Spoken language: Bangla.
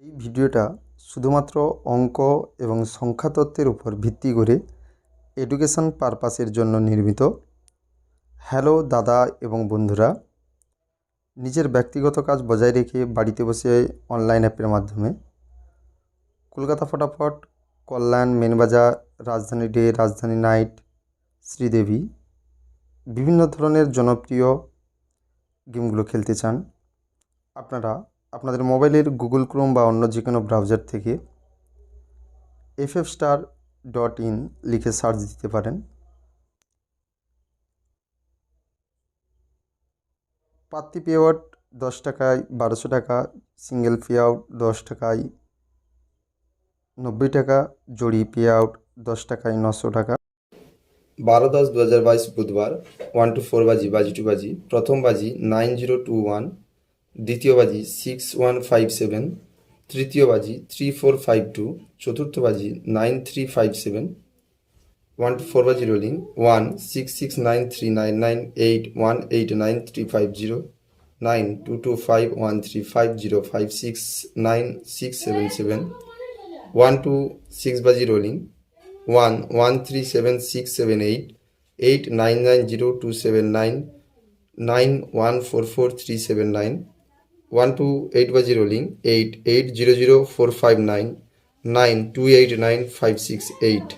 এই ভিডিওটা শুধুমাত্র অঙ্ক এবং সংখ্যাতত্ত্বের উপর ভিত্তি করে এডুকেশন পারপাসের জন্য নির্মিত। হ্যালো দাদা এবং বন্ধুরা, নিজের ব্যক্তিগত কাজ বজায় রেখে বাড়িতে বসে অনলাইন অ্যাপের মাধ্যমে কলকাতা ফটাফট, কল্যাণ, মেনবাজার, রাজধানী ডে, রাজধানী নাইট, শ্রীদেবী বিভিন্ন ধরনের জনপ্রিয় গেমগুলো খেলতে চান, আপনারা আপনাদের মোবাইলের গুগল ক্রোম বা অন্য যে কোনো ব্রাউজার থেকে ffstar.in লিখে সার্চ দিতে পারেন। পাত্তি পে আউট 10 টাকায় 1200 টাকা, সিঙ্গেল পে আউট 10 টাকায় 90 টাকা, জড়ি পে আউট 10 টাকায় 900 টাকা। 12-10-2022 বুধবার 1 to 4 বাজি, বাজি টু বাজি। প্রথম বাজি 9021, দ্বিতীয় বাজি 6157, তৃতীয় বাজি 3452, চতুর্থ বাজি 9357। 1 to 4 বাজি রোলিং 1669399818935092251350569677697। 1 to 6 বাজি রোলিং 11376788990279991444379। 1 to 8 বাজি রোলিং 8800459992895668।